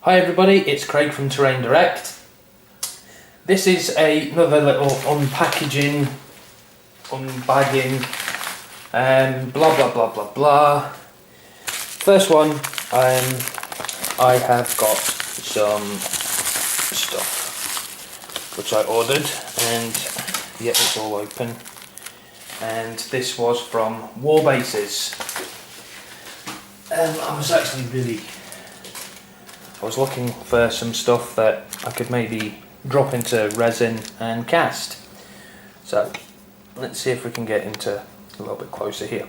Hi everybody, it's Craig from Terrain Direct. This is another little unpackaging, unbagging, blah blah blah blah blah. First one, I have got some stuff which I ordered, and yeah, it's all open. And this was from Warbases. I was looking for some stuff that I could maybe drop into resin and cast. So let's see if we can get into a little bit closer here.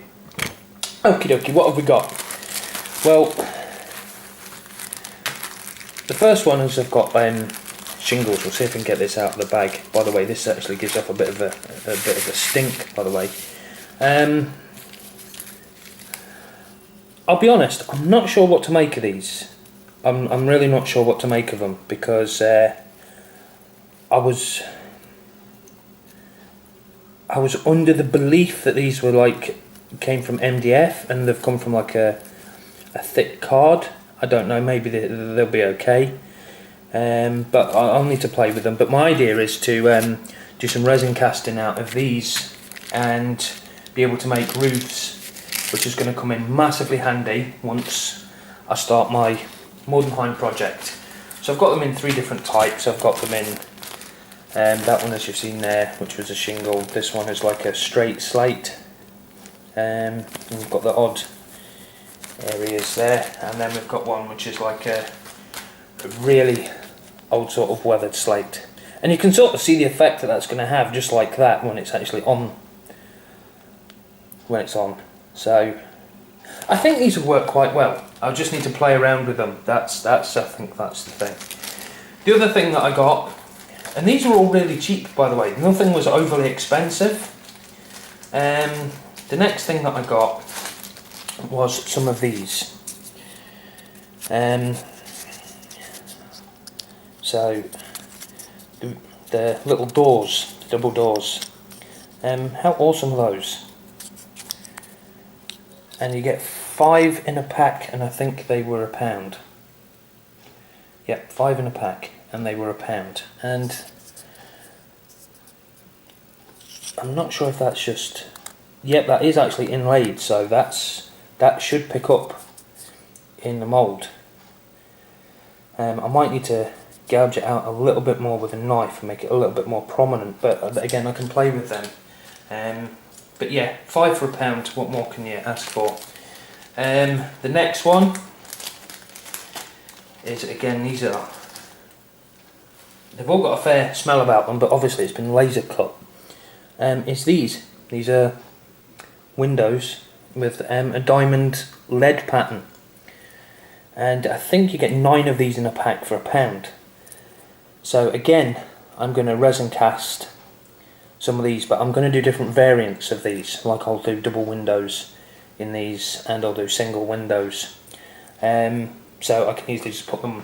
Okie dokie, what have we got? Well, the first one is I've got shingles. We'll see if we can get this out of the bag. By the way, this actually gives off a bit of a stink, by the way. I'll be honest, I'm not sure what to make of these. I'm really not sure what to make of them, because I was under the belief that these were came from MDF and they've come from like a thick card. I don't know, maybe they'll be okay, but I'll need to play with them. But my idea is to do some resin casting out of these and be able to make roofs, which is going to come in massively handy once I start my Mordenheim project. So I've got them in 3 different types. I've got them in that one, as you've seen there, which was a shingle. This one is like a straight slate, and we've got the odd areas there, and then we've got one which is like a really old sort of weathered slate, and you can sort of see the effect that that's going to have just like that when it's actually on, so I think these will work quite well. I'll just need to play around with them. I think that's the thing. The other thing that I got, and these are all really cheap, by the way, nothing was overly expensive. The next thing that I got was some of these. So the little doors, double doors. How awesome are those? And you get 5 in a pack, and I think they were £1. Yep, 5 in a pack, and they were £1. And I'm not sure if that's just... Yep, that is actually inlaid, so that should pick up in the mould. I might need to gouge it out a little bit more with a knife and make it a little bit more prominent, but again, I can play with them. But yeah, 5 for £1, what more can you ask for? The next one is, again, they've all got a fair smell about them, but obviously it's been laser cut. It's these are windows with a diamond lead pattern, and I think you get 9 of these in a pack for £1. So again, I'm going to resin cast some of these, but I'm going to do different variants of these. Like I'll do double windows in these, and I'll do single windows. So I can easily just put them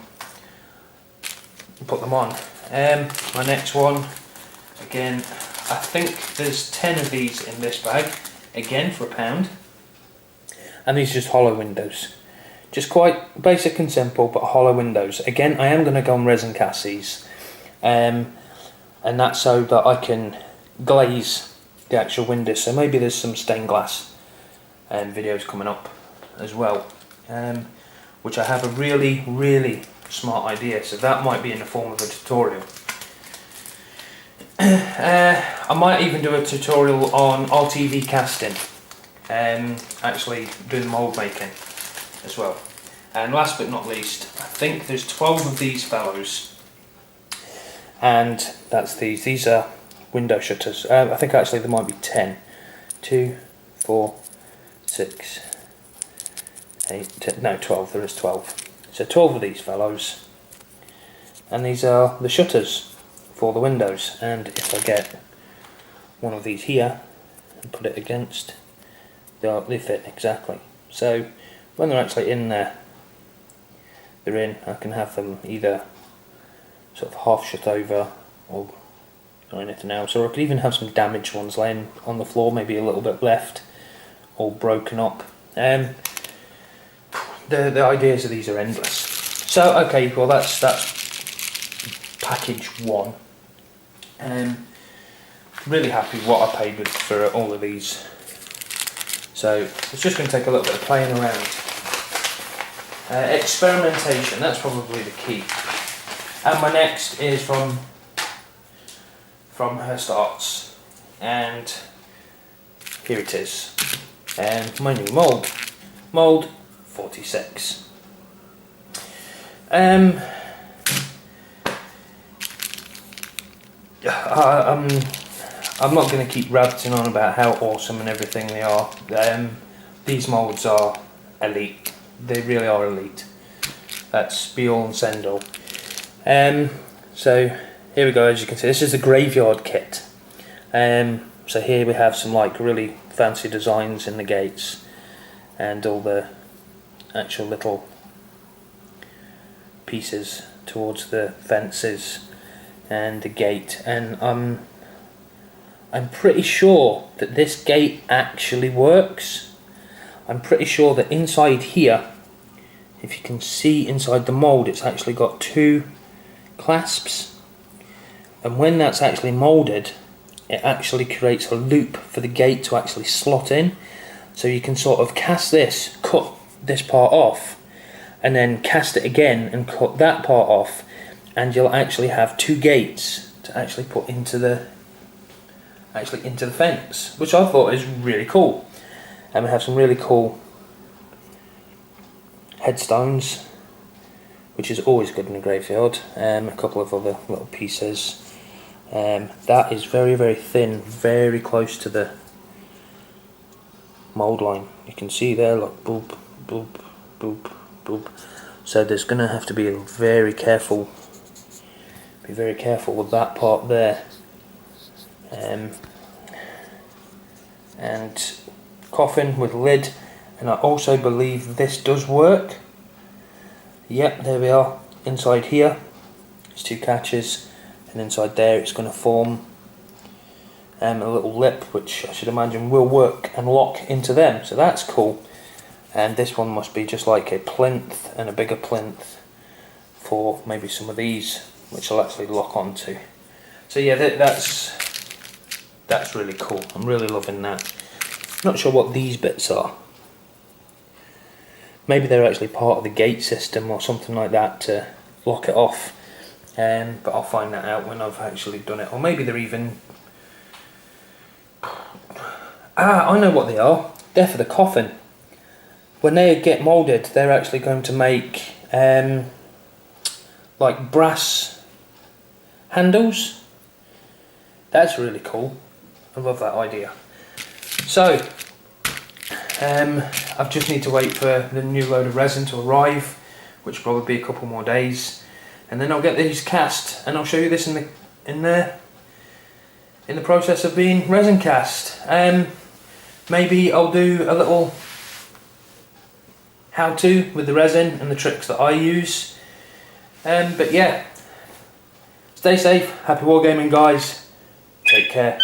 on. My next one, again, I think there's 10 of these in this bag, again for £1. And these are just hollow windows. Just quite basic and simple, but hollow windows. Again, I am going to go and resin cast these. And that's so that I can glaze the actual windows. So maybe there's some stained glass videos coming up as well, which I have a really smart idea, so that might be in the form of a tutorial. I might even do a tutorial on RTV casting, actually doing mould making as well. And last but not least, I think there's 12 of these fellows, and that's these are window shutters. I think actually there might be 10. 2, 4, 6, 8, 10, no 12, there is 12. So 12 of these fellows, and these are the shutters for the windows. And if I get one of these here and put it against, they fit exactly. So when they're actually in there, I can have them either sort of half shut over or anything else, or I could even have some damaged ones laying on the floor, maybe a little bit left, all broken up. The ideas of these are endless. So okay, well that's package 1. Really happy what I paid with for all of these. So it's just going to take a little bit of playing around. Experimentation, that's probably the key. And my next is from Hirst Arts, and here it is. My new mould 46. I'm not going to keep rabbiting on about how awesome and everything they are. These moulds are elite. They really are elite. That's be all and send all. So here we go. As you can see, this is the graveyard kit. So here we have some like really fancy designs in the gates and all the actual little pieces towards the fences and the gate. And I'm pretty sure that this gate actually works. I'm pretty sure that inside here, if you can see inside the mould, it's actually got 2 clasps, and when that's actually moulded, it actually creates a loop for the gate to actually slot in. So you can sort of cast this, cut this part off, and then cast it again and cut that part off, and you'll actually have 2 gates to actually put into the fence, which I thought is really cool. And we have some really cool headstones, which is always good in a graveyard. A couple of other little pieces. That is very, very thin, very close to the mould line. You can see there, like boop, boop, boop, boop. So there's going to have to be very careful. Be very careful with that part there. And coffin with lid, and I also believe this does work. Yep, there we are. Inside here, it's 2 catches, and inside there it's going to form a little lip, which I should imagine will work and lock into them. So that's cool. And this one must be just like a plinth and a bigger plinth for maybe some of these, which will actually lock onto. So yeah, that's really cool. I'm really loving that. Not sure what these bits are. Maybe they're actually part of the gate system or something like that to lock it off. But I'll find that out when I've actually done it. Or maybe they're even... I know what they are. They're for the coffin. When they get moulded, they're actually going to make like brass handles. That's really cool. I love that idea. So, I just need to wait for the new load of resin to arrive, which will probably be a couple more days, and then I'll get these cast, and I'll show you this in the process of being resin cast. Maybe I'll do a little how-to with the resin and the tricks that I use. But yeah, stay safe, happy wargaming guys, take care.